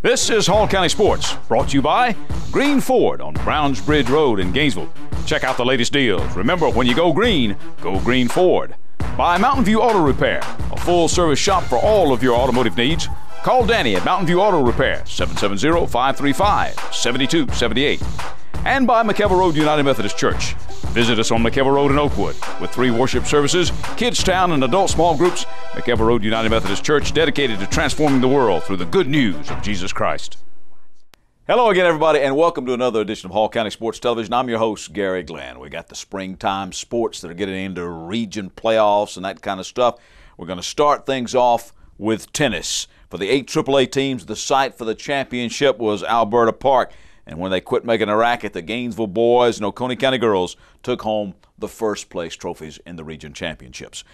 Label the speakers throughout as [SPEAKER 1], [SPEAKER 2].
[SPEAKER 1] This is Hall County Sports, brought to you by Green Ford on Browns Bridge Road in Gainesville. Check out the latest deals. Remember, when you go Green Ford. By Mountain View Auto Repair, a full-service shop for all of your automotive needs. Call Danny at Mountain View Auto Repair, 770-535-7278. And by McKelvey Road United Methodist Church. Visit us on McKelvey Road in Oakwood. With 3 worship services, Kids Town, and adult small groups, McKelvey Road United Methodist Church dedicated to transforming the world through the good news of Jesus Christ. Hello again, everybody, and welcome to another edition of Hall County Sports Television. I'm your host, Gary Glenn. We got the springtime sports that are getting into region playoffs and that kind of stuff. We're going to start things off with tennis. For the 8 AAA teams, the site for the championship was Alberta Park. And when they quit making a racket, the Gainesville boys and Oconee County girls took home the first place trophies in the region championships.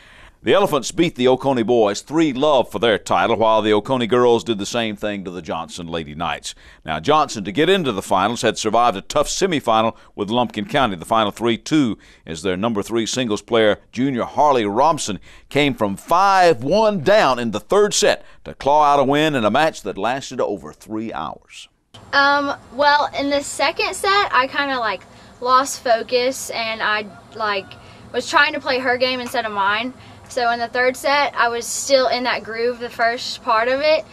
[SPEAKER 1] The Elephants beat the Oconee boys 3-0 for their title, while the Oconee girls did the same thing to the Johnson Lady Knights. Now, Johnson, to get into the finals, had survived a tough semifinal with Lumpkin County. The final 3-2 as their number 3 singles player, junior Harlee Robson, came from 5-1 down in the third set to claw out a win in a match that lasted over 3 hours.
[SPEAKER 2] Well, in the second set, I kind of lost focus, and I was trying to play her game instead of mine. So in the third set, I was still in that groove the first part of it.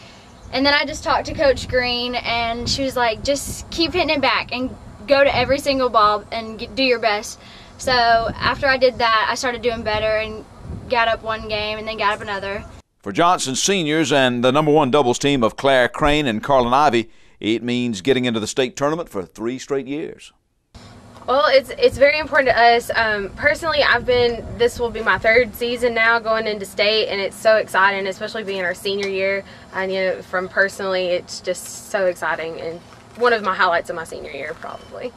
[SPEAKER 2] And then I just talked to Coach Green, and she was like, just keep hitting it back and go to every single ball and do your best. So after I did that, I started doing better and got up one game and then got up another. For
[SPEAKER 1] Johnson seniors and the number 1 doubles team of Crain and Carlyn Ivey, it means getting into the state tournament for 3 straight years.
[SPEAKER 3] Well, it's very important to us. Personally, this will be my 3rd season now going into state, and it's so exciting, especially being our senior year. And from personally, it's just so exciting and one of my highlights of my senior year, probably.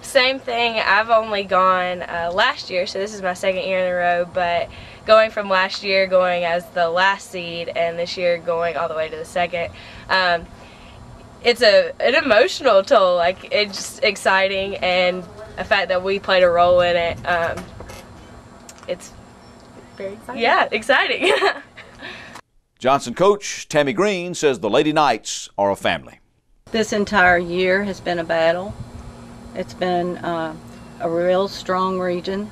[SPEAKER 4] Same thing. I've only gone last year, so this is my 2nd year in a row, but going from last year going as the last seed and this year going all the way to the 2nd, it's an emotional toll. It's just exciting, and the fact that we played a role in it, it's very exciting. Yeah, exciting.
[SPEAKER 1] Johnson coach Tammy Green says the Lady Knights are a family.
[SPEAKER 5] This entire year has been a battle. It's been a real strong region,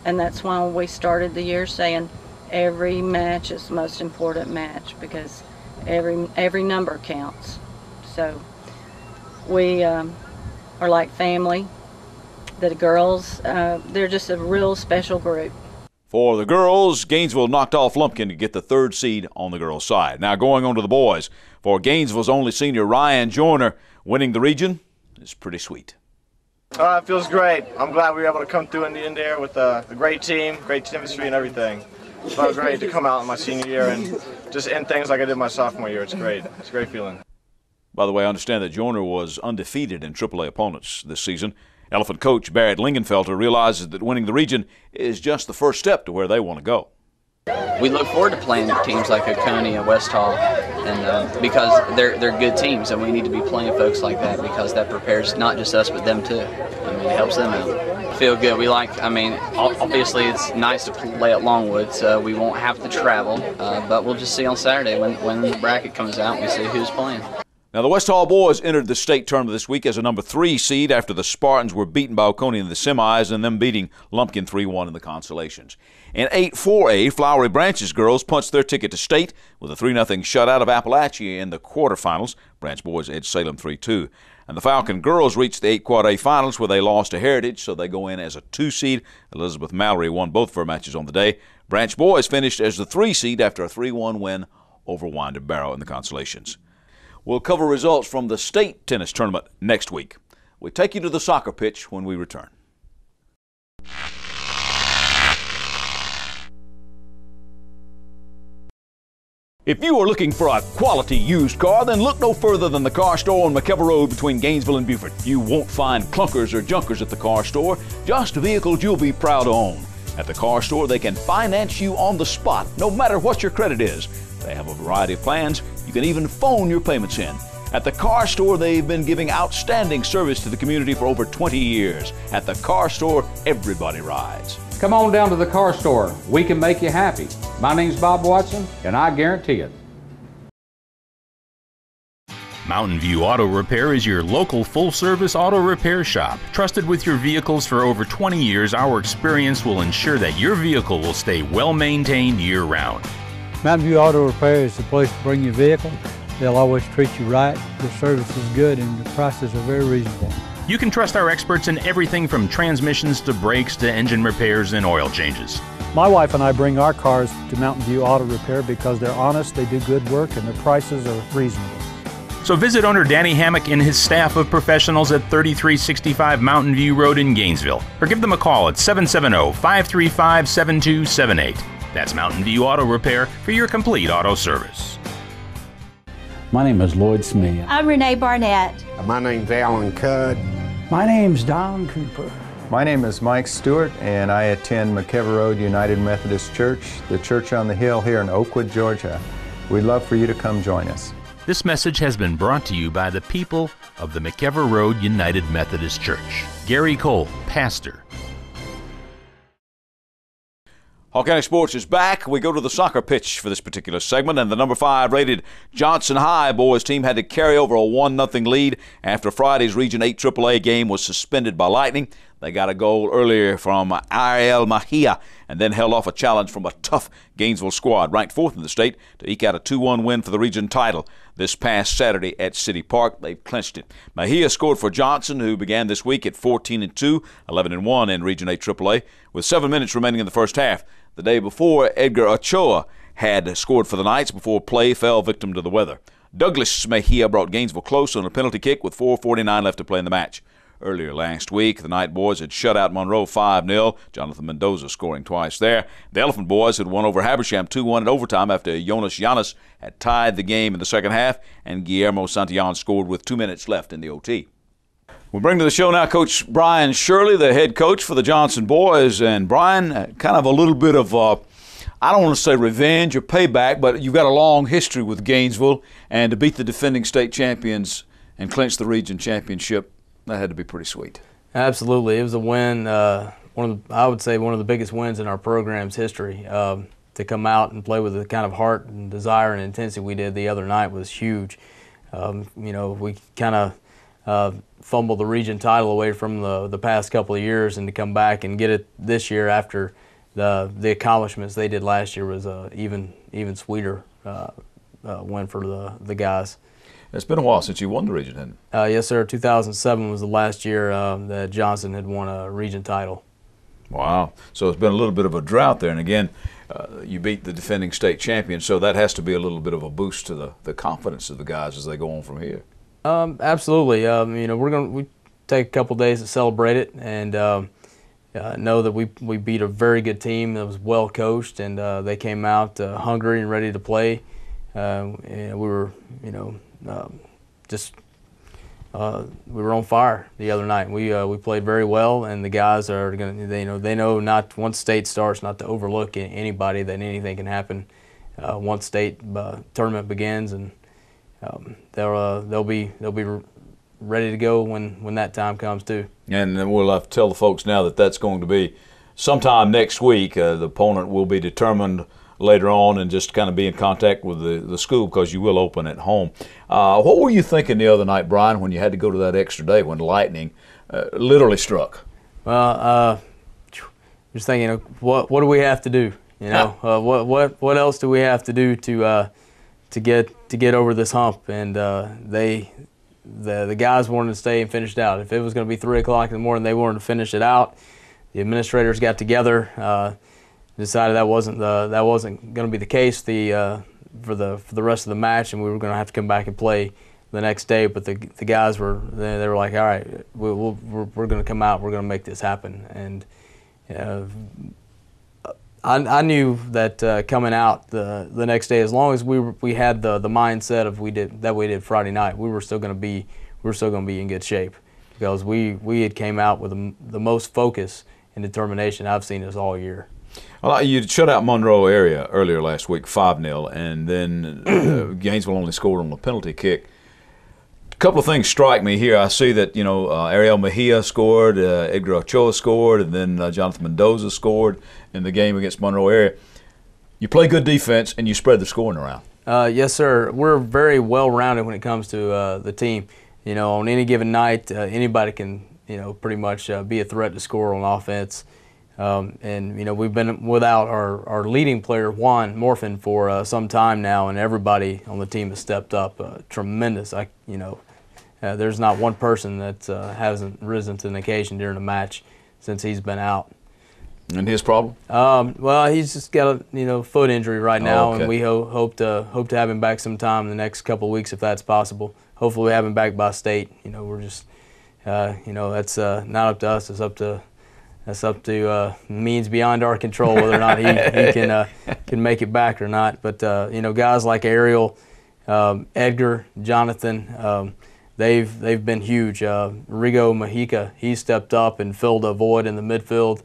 [SPEAKER 5] and that's why we started the year saying every match is the most important match, because every number counts. So we are like family. The girls, they're just a real special group.
[SPEAKER 1] For the girls, Gainesville knocked off Lumpkin to get the 3rd seed on the girls' side. Now going on to the boys. For Gainesville's only senior, Ryan Joyner, winning the region is pretty sweet.
[SPEAKER 6] It feels great. I'm glad we were able to come through in the end there with a great team, great chemistry and everything. So I was ready to come out in my senior year and just end things like I did my sophomore year. It's great. It's a great feeling.
[SPEAKER 1] By the way, I understand that Joyner was undefeated in AAA opponents this season. Elephant coach Barrett Lingenfelter realizes that winning the region is just the first step to where they want to go.
[SPEAKER 7] We look forward to playing teams like Oconee and West Hall, and because they're good teams, and we need to be playing folks like that, because that prepares not just us but them too. It helps them out. Feel good. Obviously it's nice to play at Longwood, so we won't have to travel, but we'll just see on Saturday when the bracket comes out and we see who's playing.
[SPEAKER 1] Now, the West Hall boys entered the state tournament this week as a number 3 seed after the Spartans were beaten by Oconee in the semis and them beating Lumpkin 3-1 in the consolations. In 8-4A, Flowery Branch's girls punched their ticket to state with a 3-0 shutout of Appalachia in the quarterfinals. Branch boys edged Salem 3-2. And the Falcon girls reached the 8-quad-A finals where they lost to Heritage, so they go in as a 2 seed. Elizabeth Mallory won both of her matches on the day. Branch boys finished as the 3 seed after a 3-1 win over Winder Barrow in the consolations. We'll cover results from the state tennis tournament next week. We take you to the soccer pitch when we return. If you are looking for a quality used car, then look no further than the car store on McKelvey Road between Gainesville and Beaufort. You won't find clunkers or junkers at the car store, just vehicles you'll be proud to own. At the car store, they can finance you on the spot, no matter what your credit is. They have a variety of plans. You can even phone your payments in. At the car store, they've been giving outstanding service to the community for over 20 years. At the car store, everybody rides.
[SPEAKER 8] Come on down to the car store. We can make you happy. My name's Bob Watson, and I guarantee it.
[SPEAKER 9] Mountain View Auto Repair is your local full-service auto repair shop. Trusted with your vehicles for over 20 years, our experience will ensure that your vehicle will stay well-maintained year-round.
[SPEAKER 10] Mountain View Auto Repair is the place to bring your vehicle. They'll always treat you right. The service is good and the prices are very reasonable.
[SPEAKER 9] You can trust our experts in everything from transmissions to brakes to engine repairs and oil changes.
[SPEAKER 10] My wife and I bring our cars to Mountain View Auto Repair because they're honest, they do good work, and their prices are reasonable.
[SPEAKER 9] So visit owner Danny Hammock and his staff of professionals at 3365 Mountain View Road in Gainesville, or give them a call at 770-535-7278. That's Mountain View Auto Repair for your complete auto service.
[SPEAKER 11] My name is Lloyd Smith.
[SPEAKER 12] I'm Renee Barnett.
[SPEAKER 13] My name's Alan Cudd.
[SPEAKER 14] My name's Don Cooper.
[SPEAKER 15] My name is Mike Stewart, and I attend McKever Road United Methodist Church, the church on the hill here in Oakwood, Georgia. We'd love for you to come join us.
[SPEAKER 9] This message has been brought to you by the people of the McKever Road United Methodist Church. Gary Cole, pastor.
[SPEAKER 1] Hawk County Sports is back. We go to the soccer pitch for this particular segment, and the number 5 rated Johnson High boys team had to carry over a 1-0 lead after Friday's Region 8 AAA game was suspended by lightning. They got a goal earlier from Ariel Mejia and then held off a challenge from a tough Gainesville squad, ranked 4th in the state, to eke out a 2-1 win for the region title this past Saturday at City Park. They've clinched it. Mejia scored for Johnson, who began this week at 14-2, 11-1 in Region 8 AAA, with 7 minutes remaining in the first half. The day before, Edgar Ochoa had scored for the Knights before play fell victim to the weather. Douglas Mejia brought Gainesville close on a penalty kick with 4:49 left to play in the match. Earlier last week, the Knight boys had shut out Monroe 5-0, Jonathan Mendoza scoring twice there. The Elephant boys had won over Habersham 2-1 in overtime after Jonas Giannis had tied the game in the second half, and Guillermo Santillan scored with 2 minutes left in the OT. We'll bring to the show now Coach Brian Shirley, the head coach for the Johnson boys. And Brian, kind of a little bit of, I don't want to say revenge or payback, but you've got a long history with Gainesville, and to beat the defending state champions and clinch the region championship, that had to be pretty sweet.
[SPEAKER 16] Absolutely. It was a win, I would say one of the biggest wins in our program's history. To come out and play with the kind of heart and desire and intensity we did the other night was huge. We kind of fumbled the region title away from the past couple of years, and to come back and get it this year after the accomplishments they did last year was a even sweeter win for the guys.
[SPEAKER 1] It's been a while since you won the region, hasn't it?
[SPEAKER 16] Yes, sir. 2007 was the last year that Johnson had won a region title.
[SPEAKER 1] Wow. So it's been a little bit of a drought there. And again, you beat the defending state champion, so that has to be a little bit of a boost to the confidence of the guys as they go on from here.
[SPEAKER 16] Absolutely. We take a couple days to celebrate it, and know that we beat a very good team that was well coached, and they came out hungry and ready to play. And we were, we were on fire the other night. We played very well, and the guys are they know not once state starts not to overlook anybody, that anything can happen once state tournament begins, and they'll be ready to go when that time comes too.
[SPEAKER 1] And then we'll have to tell the folks now that that's going to be sometime next week. The opponent will be determined later on, and just kind of be in contact with the school, because you will open at home. What were you thinking the other night, Brian, when you had to go to that extra day when lightning literally struck?
[SPEAKER 16] Well, just thinking, what do we have to do? What else do we have to do to get over this hump? And the guys wanted to stay and finish it out. If it was going to be 3 o'clock in the morning, they wanted to finish it out. The administrators got together, decided that wasn't going to be the case for the rest of the match, and we were going to have to come back and play the next day. But the guys were like, all right, we're going to come out, we're going to make this happen. And I knew that coming out the next day, as long as we had the mindset of we did Friday night, we were still going to be in good shape, because we had came out with the most focus and determination I've seen us all year.
[SPEAKER 1] Well, you shut out Monroe area earlier last week, 5-0, and then Gainesville only scored on the penalty kick. A couple of things strike me here. I see that Ariel Mejia scored, Edgar Ochoa scored, and then Jonathan Mendoza scored in the game against Monroe area. You play good defense and you spread the scoring around.
[SPEAKER 16] Yes, sir. We're very well-rounded when it comes to the team. You know, on any given night, anybody can, you know, pretty much be a threat to score on offense. And, you know, we've been without our leading player, Juan Morfin, for some time now, and everybody on the team has stepped up. Tremendous. There's not one person that hasn't risen to an occasion during the match since he's been out.
[SPEAKER 1] And his problem?
[SPEAKER 16] Well, he's just got a foot injury right now,
[SPEAKER 1] okay.
[SPEAKER 16] and we hope to have him back sometime in the next couple of weeks if that's possible. Hopefully, we have him back by state. You know, we're just, that's not up to us. That's up to means beyond our control whether or not he can make it back or not. But guys like Ariel, Edgar, Jonathan, they've been huge. Rigo Majica, he stepped up and filled a void in the midfield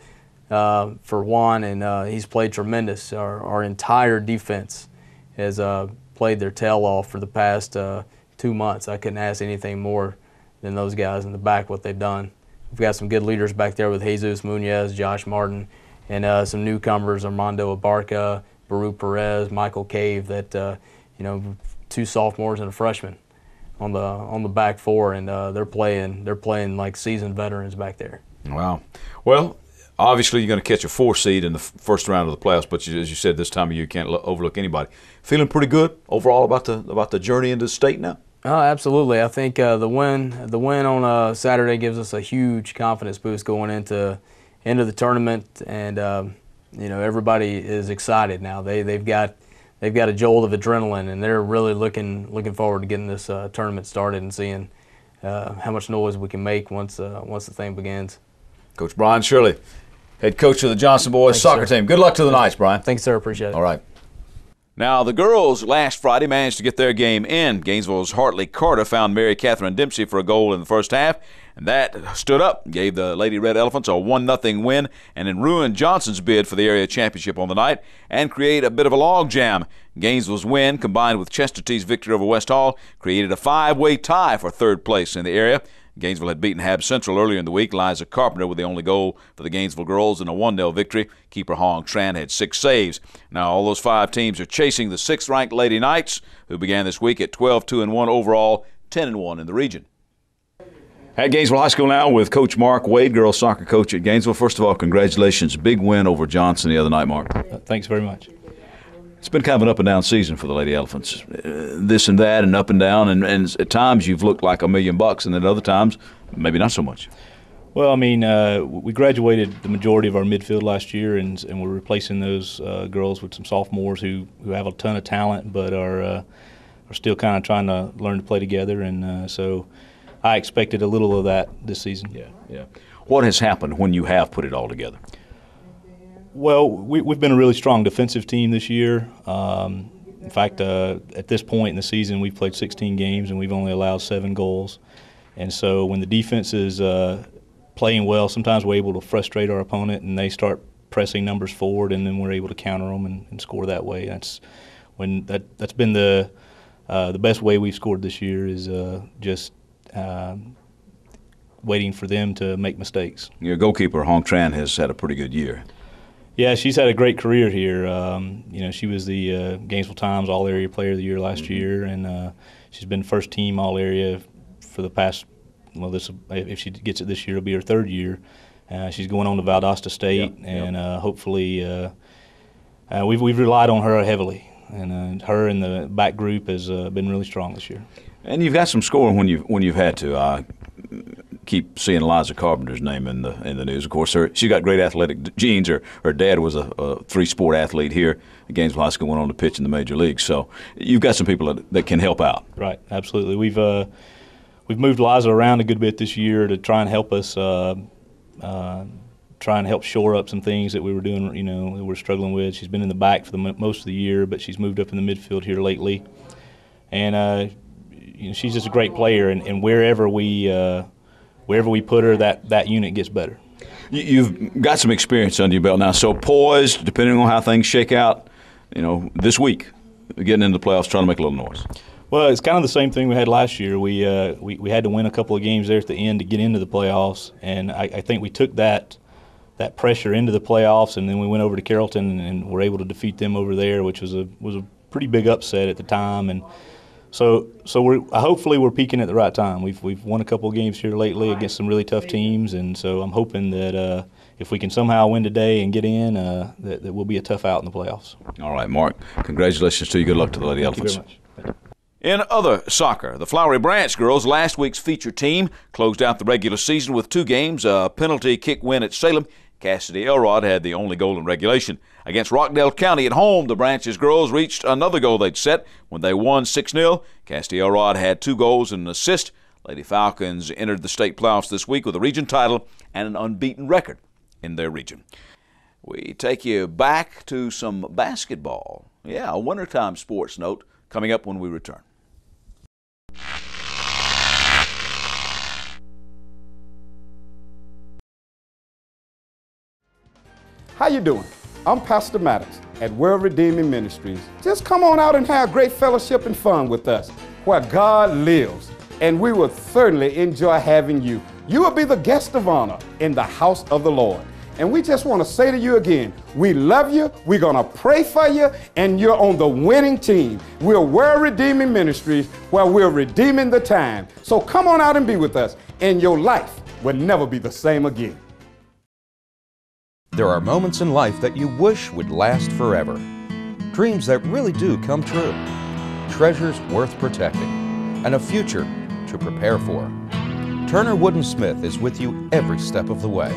[SPEAKER 16] for Juan, and he's played tremendous. Our entire defense has played their tail off for the past 2 months. I couldn't ask anything more than those guys in the back, what they've done. We've got some good leaders back there with Jesus Munoz, Josh Martin, and some newcomers, Armando Abarca, Baru Perez, Michael Cave, that, 2 sophomores and a freshman on the back four, and they're playing like seasoned veterans back there.
[SPEAKER 1] Wow. Well, obviously you're going to catch a 4 seed in the first round of the playoffs, but as you said, this time of year you can't overlook anybody. Feeling pretty good overall about the journey into the state now?
[SPEAKER 16] Oh, absolutely. I think the win on Saturday gives us a huge confidence boost going into the tournament, and everybody is excited now. They've got a jolt of adrenaline, and they're really looking forward to getting this tournament started and seeing how much noise we can make once the thing begins.
[SPEAKER 1] Coach Brian Shirley, head coach of the Johnson boys soccer team. Good luck to the Knights, Brian.
[SPEAKER 16] Thanks, sir. Appreciate it.
[SPEAKER 1] All right. Now, the girls last Friday managed to get their game in. Gainesville's Harlee Carter found Mary Catherine Dempsey for a goal in the first half, and that stood up, gave the Lady Red Elephants a 1-0 win, and then ruined Johnson's bid for the area championship on the night and create a bit of a logjam. Gainesville's win, combined with Chesterton's victory over West Hall, created a 5-way tie for third place in the area. Gainesville had beaten Hab Central earlier in the week. Liza Carpenter with the only goal for the Gainesville girls in a 1-0 victory. Keeper Hong Tran had 6 saves. Now all those 5 teams are chasing the 6th-ranked Lady Knights, who began this week at 12-2-1 overall, 10-1 in the region. At Gainesville High School now with Coach Mark Wade, girls soccer coach at Gainesville. First of all, congratulations. Big win over Johnson the other night, Mark.
[SPEAKER 12] Thanks very much.
[SPEAKER 1] It's been kind of an up-and-down season for the Lady Elephants. This and that and up and down, and at times you've looked like $1 million, and at other times maybe not so much.
[SPEAKER 12] Well, I mean, we graduated the majority of our midfield last year, and we're replacing those girls with some sophomores who have a ton of talent but are still kind of trying to learn to play together, and so I expected a little of that this season.
[SPEAKER 1] Yeah. What has happened when you have put it all together?
[SPEAKER 12] Well, we've been a really strong defensive team this year. In fact, at this point in the season, we've played 16 games and we've only allowed 7 goals. And so when the defense is playing well, sometimes we're able to frustrate our opponent and they start pressing numbers forward, and then we're able to counter them and score that way. That's been the best way we've scored this year, is just waiting for them to make mistakes.
[SPEAKER 1] Your goalkeeper, Hong Tran, has had a pretty good year.
[SPEAKER 12] Yeah, she's had a great career here. She was the Gainesville Times All-Area Player of the Year last year, and she's been first team All-Area for the past, if she gets it this year, it'll be her 3rd year. She's going on to Valdosta State, and hopefully we've relied on her heavily, and her and the back group has been really strong this year.
[SPEAKER 1] And you've got some scoring when you've had to. Keep seeing Liza Carpenter's name in the news. Of course, she's got great athletic genes. Her dad was a 3-sport athlete here at Gainesville High School, went on to pitch in the major leagues. So you've got some people that can help out.
[SPEAKER 12] Right, absolutely. We've moved Liza around a good bit this year to try and help us, try and help shore up some things that we were doing, that we're struggling with. She's been in the back for most of the year, but she's moved up in the midfield here lately. And she's just a great player, and wherever we put her, that unit gets better.
[SPEAKER 1] You've got some experience under your belt now, so poised, depending on how things shake out, this week, getting into the playoffs, trying to make a little noise.
[SPEAKER 12] Well, it's kind of the same thing we had last year. We had to win a couple of games there at the end to get into the playoffs, and I think we took that pressure into the playoffs, and then we went over to Carrollton and were able to defeat them over there, which was a pretty big upset at the time, and so hopefully we're peaking at the right time. We've won a couple of games here lately against some really tough teams, and so I'm hoping that if we can somehow win today and get in, that we'll be a tough out in the playoffs.
[SPEAKER 1] All right, Mark. Congratulations to you. Good luck to the Lady Elephants.
[SPEAKER 12] Thank you very much.
[SPEAKER 1] In other soccer, the Flowery Branch girls, last week's featured team, closed out the regular season with 2 games, a penalty kick win at Salem. Cassidy Elrod had the only goal in regulation. Against Rockdale County at home, the Branches girls reached another goal they'd set when they won 6-0. Cassidy Elrod had 2 goals and an assist. Lady Falcons entered the state playoffs this week with a region title and an unbeaten record in their region. We take you back to some basketball. Yeah, a wintertime sports note coming up when we return.
[SPEAKER 17] How you doing? I'm Pastor Maddox at World Redeeming Ministries. Just come on out and have great fellowship and fun with us, where God lives, and we will certainly enjoy having you. You will be the guest of honor in the house of the Lord. And we just want to say to you again, we love you, we're going to pray for you, and you're on the winning team. We're World Redeeming Ministries, where we're redeeming the time. So come on out and be with us, and your life will never be the same again.
[SPEAKER 18] There are moments in life that you wish would last forever. Dreams that really do come true. Treasures worth protecting. And a future to prepare for. Turner Wood & Smith is with you every step of the way.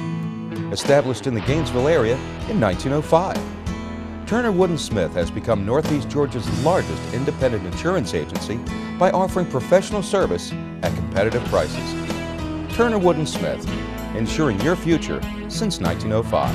[SPEAKER 18] Established in the Gainesville area in 1905. Turner Wood & Smith has become Northeast Georgia's largest independent insurance agency by offering professional service at competitive prices. Turner Wood & Smith, insuring your future since 1905.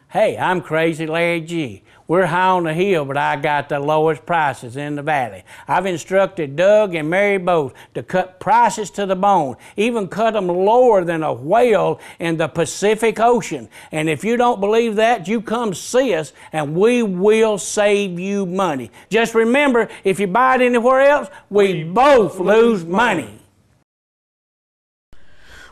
[SPEAKER 14] Hey, I'm Crazy Larry G. We're high on the hill, but I got the lowest prices in the valley. I've instructed Doug and Mary both to cut prices to the bone, even cut them lower than a whale in the Pacific Ocean. And if you don't believe that, you come see us and we will save you money. Just remember, if you buy it anywhere else, we both lose money.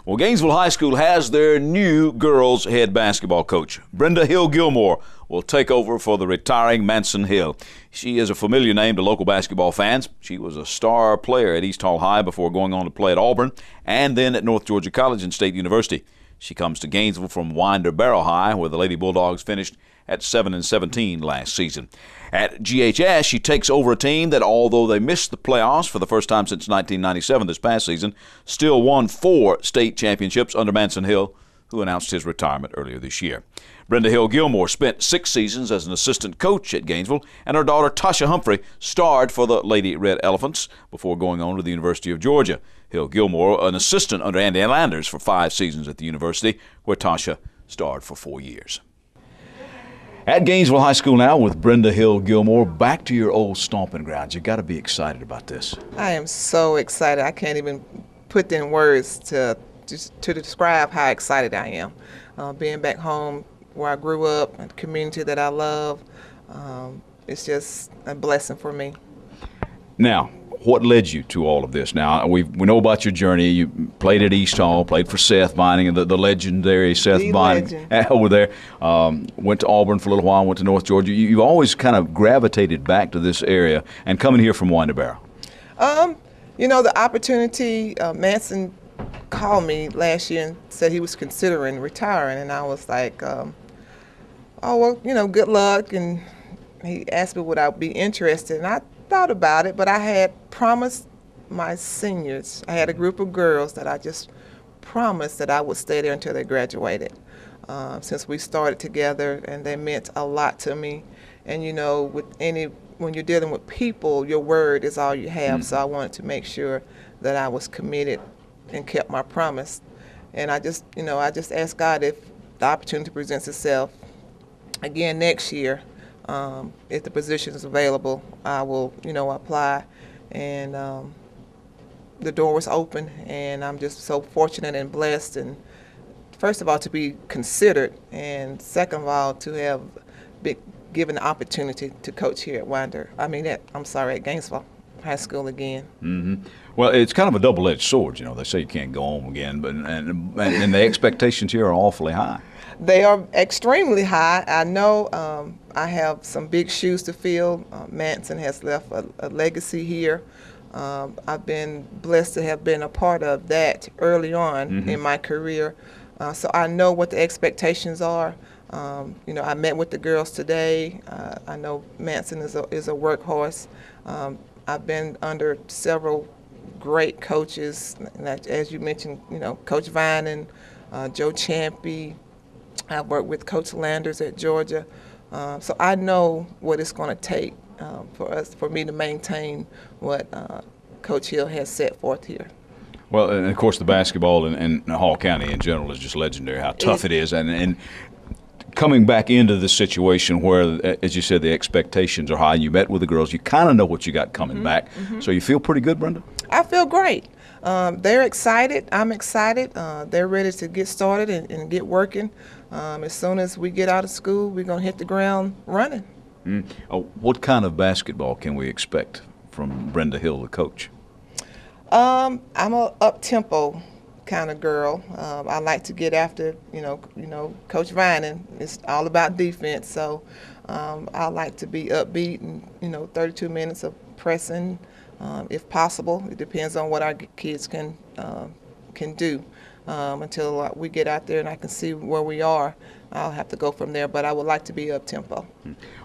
[SPEAKER 1] Well, Gainesville High School has their new girls head basketball coach. Brenda Hill-Gilmore will take over for the retiring Manson Hill. She is a familiar name to local basketball fans. She was a star player at East Hall High before going on to play at Auburn and then at North Georgia College and State University. She comes to Gainesville from Winder Barrow High, where the Lady Bulldogs finished at 7-17 last season. At GHS, she takes over a team that, although they missed the playoffs for the first time since 1997 this past season, still won 4 state championships under Manson Hill, who announced his retirement earlier this year. Brenda Hill-Gilmore spent 6 seasons as an assistant coach at Gainesville, and her daughter Tasha Humphrey starred for the Lady Red Elephants before going on to the University of Georgia. Hill-Gilmore, an assistant under Andy Landers for 5 seasons at the university, where Tasha starred for 4 years. At Gainesville High School now with Brenda Hill-Gilmore, back to your old stomping grounds. You've got to be excited about this.
[SPEAKER 19] I am so excited. I can't even put in words to describe how excited I am. Being back home where I grew up, a community that I love, it's just a blessing for me.
[SPEAKER 1] Now, what led you to all of this? Now, we know about your journey. You played at East Hall, played for Seth Vining, the legendary Seth Vining over there. Went to Auburn for a little while, went to North Georgia. You've always kind of gravitated back to this area and coming here from Winder Barrow.
[SPEAKER 19] You know, the opportunity, Manson called me last year and said he was considering retiring, and I was like, oh, well, you know, good luck. And he asked me would I be interested, and I thought about it, but I had promised my seniors, I had a group of girls that I just promised that I would stay there until they graduated. Since we started together, and they meant a lot to me. And you know, when you're dealing with people, your word is all you have. So I wanted to make sure that I was committed and kept my promise. And I just asked God, if the opportunity presents itself again next year, if the position is available, I will, apply. And the door was open, and I'm just so fortunate and blessed. And first of all, to be considered, and second of all, to have been given the opportunity to coach here at at Gainesville. high school again.
[SPEAKER 1] Mm-hmm. Well, it's kind of a double-edged sword. You know, they say you can't go home again, but and the expectations here are awfully high.
[SPEAKER 19] They are extremely high. I know I have some big shoes to fill. Manson has left a legacy here. I've been blessed to have been a part of that early on in my career. So I know what the expectations are. You know, I met with the girls today. I know Manson is a workhorse. I've been under several great coaches, as you mentioned, you know, Coach Vine and Joe Champy. I've worked with Coach Landers at Georgia. So I know what it's going to take for me to maintain what Coach Hill has set forth here.
[SPEAKER 1] Well, and of course the basketball in Hall County in general is just legendary, how tough it is. And coming back into this situation where, as you said, the expectations are high, you met with the girls, you kind of know what you got coming back. So you feel pretty good, Brenda? I
[SPEAKER 19] feel great. They're excited. I'm excited. They're ready to get started and get working. As soon as we get out of school, we're going to hit the ground running.
[SPEAKER 1] What kind of basketball can we expect from Brenda Hill, the coach?
[SPEAKER 19] I'm a up-tempo kind of girl. I like to get after, you know, Coach Vine, and it's all about defense. So I like to be upbeat and, you know, 32 minutes of pressing, if possible. It depends on what our kids can do. Until we get out there and I can see where we are, I'll have to go from there. But I would like to be up-tempo.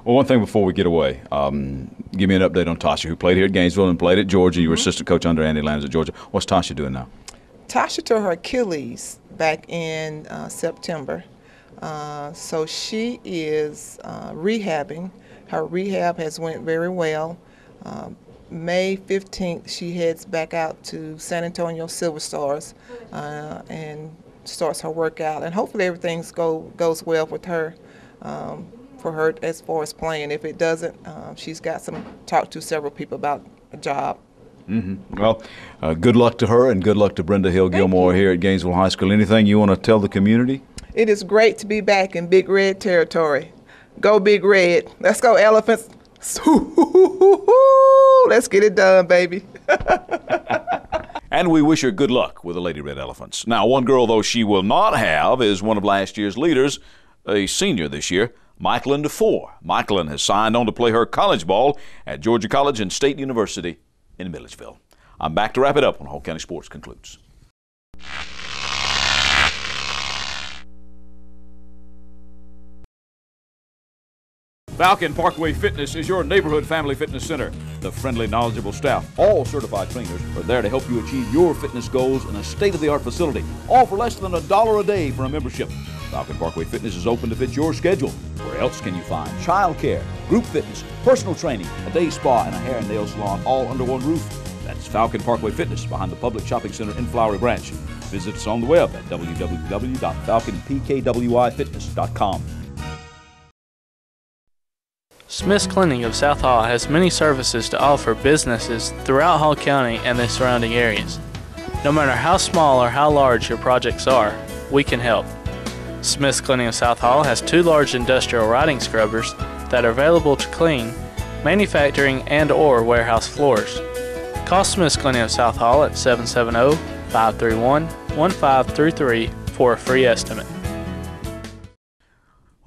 [SPEAKER 1] Well, one thing before we get away, give me an update on Tasha, who played here at Gainesville and played at Georgia. You were assistant coach under Andy Landers at Georgia. What's Tasha doing now?
[SPEAKER 19] Tasha tore her Achilles back in September. So she is rehabbing. Her rehab has went very well. May 15th, she heads back out to San Antonio Silver Stars and starts her workout. And hopefully everything goes well with her, for her as far as playing. If it doesn't, she's got talked to several people about a job.
[SPEAKER 1] Well, good luck to her and good luck to Brenda Hill-Gilmore here at Gainesville High School. Anything you want to tell the community?
[SPEAKER 19] It is great to be back in Big Red territory. Go Big Red. Let's go Elephants. Let's get it done, baby.
[SPEAKER 1] And we wish her good luck with the Lady Red Elephants. Now, one girl, though, she will not have is one of last year's leaders, a senior this year, Michaelin DeFore. Michaelin has signed on to play her college ball at Georgia College and State University in Milledgeville. I'm back to wrap it up when Hall County Sports concludes. Falcon Parkway Fitness is your neighborhood family fitness center. The friendly, knowledgeable staff, all certified trainers, are there to help you achieve your fitness goals in a state-of-the-art facility, all for less than $1 a day for a membership. Falcon Parkway Fitness is open to fit your schedule. Where else can you find child care, group fitness, personal training, a day spa, and a hair and nail salon all under one roof? That's Falcon Parkway Fitness behind the Public Shopping Center in Flowery Branch. Visit us on the web at www.falconpkwifitness.com.
[SPEAKER 20] Smith's Cleaning of South Hall has many services to offer businesses throughout Hall County and the surrounding areas. No matter how small or how large your projects are, we can help. Smith's Cleaning of South Hall has 2 large industrial riding scrubbers that are available to clean manufacturing and/or warehouse floors. Call Smith's Cleaning of South Hall at 770-531-1533 for a free estimate.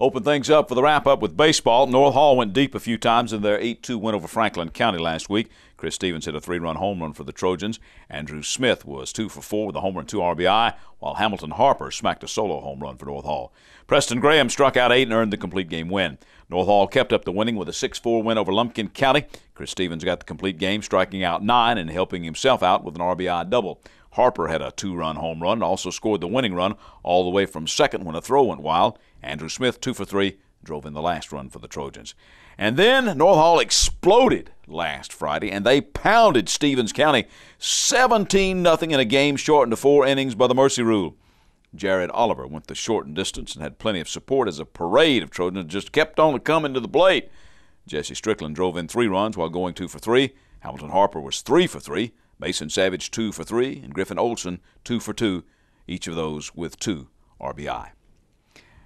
[SPEAKER 1] Open things up for the wrap-up with baseball. North Hall went deep a few times in their 8-2 win over Franklin County last week. Chris Stevens hit a 3-run home run for the Trojans. Andrew Smith was 2 for 4 with a homer and 2 RBI, while Hamilton Harper smacked a solo home run for North Hall. Preston Graham struck out 8 and earned the complete game win. North Hall kept up the winning with a 6-4 win over Lumpkin County. Chris Stevens got the complete game, striking out 9 and helping himself out with an RBI double. Harper had a 2-run home run and also scored the winning run all the way from second when a throw went wild. Andrew Smith, 2 for 3, drove in the last run for the Trojans. And then North Hall exploded last Friday, and they pounded Stevens County 17-0 in a game shortened to 4 innings by the mercy rule. Jared Oliver went the shortened distance and had plenty of support as a parade of Trojans just kept on coming to the plate. Jesse Strickland drove in 3 runs while going 2 for 3. Hamilton Harper was 3 for 3. Mason Savage 2 for 3, and Griffin Olson 2 for 2, each of those with 2 RBI.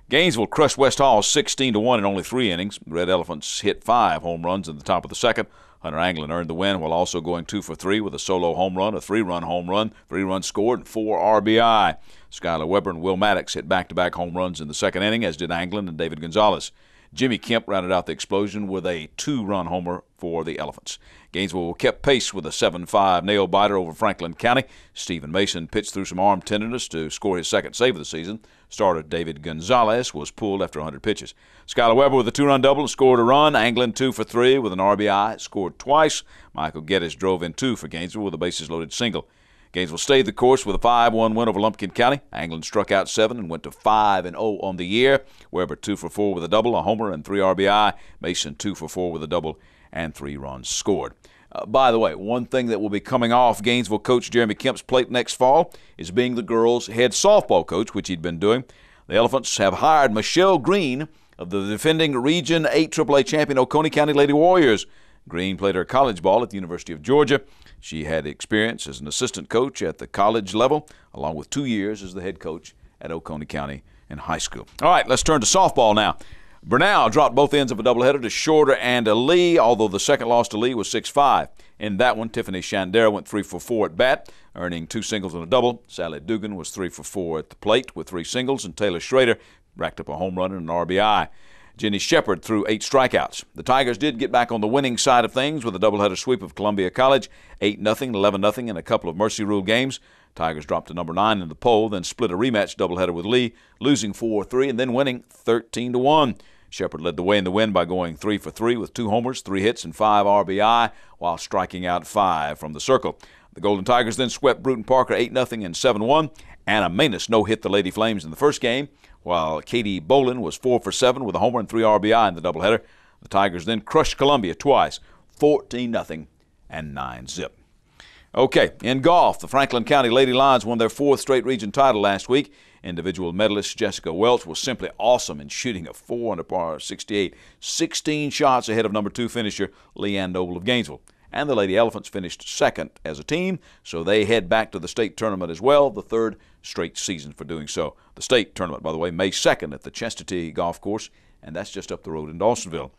[SPEAKER 1] Gainesville crushed West Hall 16-1 in only 3 innings. The Red Elephants hit 5 home runs in the top of the second. Hunter Anglin earned the win while also going 2 for 3 with a solo home run, a 3-run home run, 3 runs scored, and 4 RBI. Skylar Weber and Will Maddox hit back-to-back home runs in the second inning, as did Anglin and David Gonzalez. Jimmy Kemp rounded out the explosion with a 2-run homer for the Elephants. Gainesville kept pace with a 7-5 nail-biter over Franklin County. Stephen Mason pitched through some arm tenderness to score his second save of the season. Starter David Gonzalez was pulled after 100 pitches. Skylar Weber with a 2-run double and scored a run. Anglin 2 for 3 with an RBI, scored twice. Michael Geddes drove in 2 for Gainesville with a bases-loaded single. Gainesville stayed the course with a 5-1 win over Lumpkin County. Anglin struck out 7 and went to 5-0 on the year. Weber 2 for 4 with a double, a homer, and 3 RBI. Mason 2 for 4 with a double and 3 runs scored. By the way, one thing that will be coming off Gainesville coach Jeremy Kemp's plate next fall is being the girls' head softball coach, which he'd been doing. The Elephants have hired Michelle Green of the defending Region 8 AAA champion Oconee County Lady Warriors. Green played her college ball at the University of Georgia. She had experience as an assistant coach at the college level, along with 2 years as the head coach at Oconee County in high school. All right, let's turn to softball now. Bernal dropped both ends of a doubleheader to Shorter and Lee, although the second loss to Lee was 6-5. In that one, Tiffany Shandera went 3 for 4 at bat, earning 2 singles and a double. Sally Dugan was 3 for 4 at the plate with 3 singles, and Taylor Schrader racked up a home run and an RBI. Jenny Shepard threw 8 strikeouts. The Tigers did get back on the winning side of things with a doubleheader sweep of Columbia College, 8-0, 11-0 in a couple of Mercy Rule games. Tigers dropped to number 9 in the poll, then split a rematch doubleheader with Lee, losing 4-3 and then winning 13-1. Shepard led the way in the win by going 3 for 3 with 2 homers, 3 hits, and 5 RBI, while striking out 5 from the circle. The Golden Tigers then swept Bruton Parker 8-0 and 7-1. Anna Manus no-hit the Lady Flames in the first game, while Katie Bolin was 4 for 7 with a homer and 3 RBI in the doubleheader. The Tigers then crushed Columbia twice, 14-0 and 9-zip. Okay, in golf, the Franklin County Lady Lions won their 4th straight region title last week. Individual medalist Jessica Welch was simply awesome in shooting a 4 under par 68, 16 shots ahead of number 2 finisher Leanne Noble of Gainesville. And the Lady Elephants finished second as a team, so they head back to the state tournament as well, the 3rd straight season for doing so. The state tournament, by the way, May 2nd at the Chastity Golf Course, and that's just up the road in Dawsonville.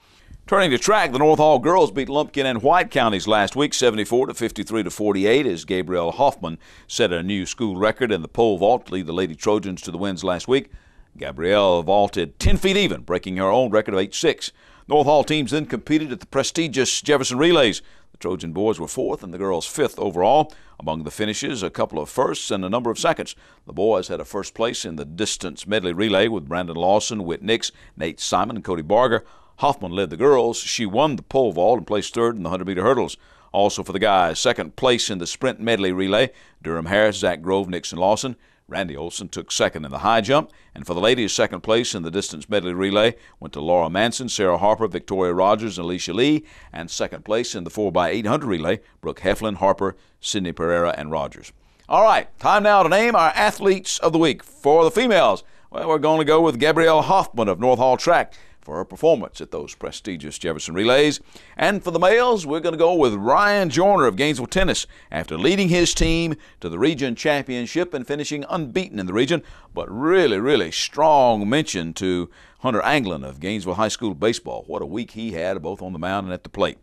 [SPEAKER 1] Turning to track, the North Hall girls beat Lumpkin and White counties last week, 74-53-48, as Gabrielle Hoffman set a new school record in the pole vault to lead the Lady Trojans to the wins last week. Gabrielle vaulted 10 feet even, breaking her own record of 8-6. North Hall teams then competed at the prestigious Jefferson Relays. The Trojan boys were 4th and the girls 5th overall. Among the finishes, a couple of firsts and a number of seconds. The boys had a first place in the distance medley relay with Brandon Lawson, Whit Nix, Nate Simon, and Cody Barger. Hoffman led the girls. She won the pole vault and placed 3rd in the 100-meter hurdles. Also for the guys, 2nd place in the sprint medley relay, Durham Harris, Zach Grove, Nixon Lawson. Randy Olson took 2nd in the high jump. And for the ladies, 2nd place in the distance medley relay went to Laura Manson, Sarah Harper, Victoria Rogers, and Alicia Lee. And 2nd place in the 4x800 relay, Brooke Heflin, Harper, Sydney Pereira, and Rogers. All right, time now to name our athletes of the week. For the females, well, we're going to go with Gabrielle Hoffman of North Hall Track for her performance at those prestigious Jefferson Relays. And for the males, we're going to go with Ryan Joyner of Gainesville Tennis after leading his team to the region championship and finishing unbeaten in the region. But really strong mention to Hunter Anglin of Gainesville High School Baseball. What a week he had, both on the mound and at the plate.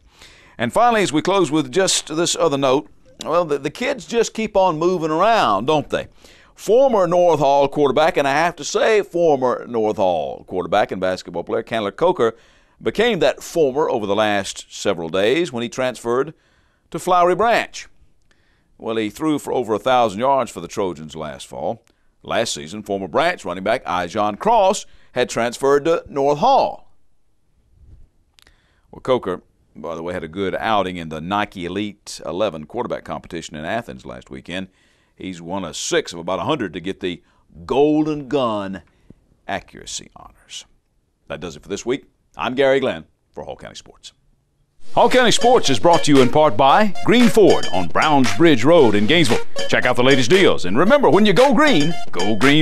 [SPEAKER 1] And finally, as we close with just this other note, well, the kids just keep on moving around, don't they? Former North Hall quarterback, and I have to say former North Hall quarterback and basketball player Candler Coker became that former over the last several days when he transferred to Flowery Branch. Well, he threw for over 1,000 yards for the Trojans last fall. Last season, former Branch running back Ijon Cross had transferred to North Hall. Well, Coker, by the way, had a good outing in the Nike Elite 11 quarterback competition in Athens last weekend. He's one of 6 of about 100 to get the Golden Gun accuracy honors. That does it for this week. I'm Gary Glenn for Hall County Sports. Hall County Sports is brought to you in part by Green Ford on Browns Bridge Road in Gainesville. Check out the latest deals. And remember, when you go Green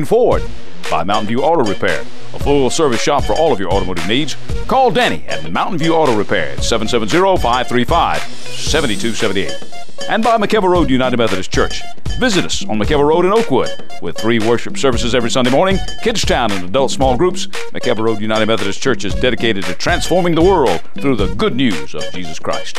[SPEAKER 1] Ford. By Mountain View Auto Repair, a full-service shop for all of your automotive needs. Call Danny at Mountain View Auto Repair at 770-535-7278. and by McKelvey Road United Methodist Church. Visit us on McKelvey Road in Oakwood with 3 worship services every Sunday morning, Kids Town and adult small groups. McKelvey Road United Methodist Church is dedicated to transforming the world through the good news of Jesus Christ.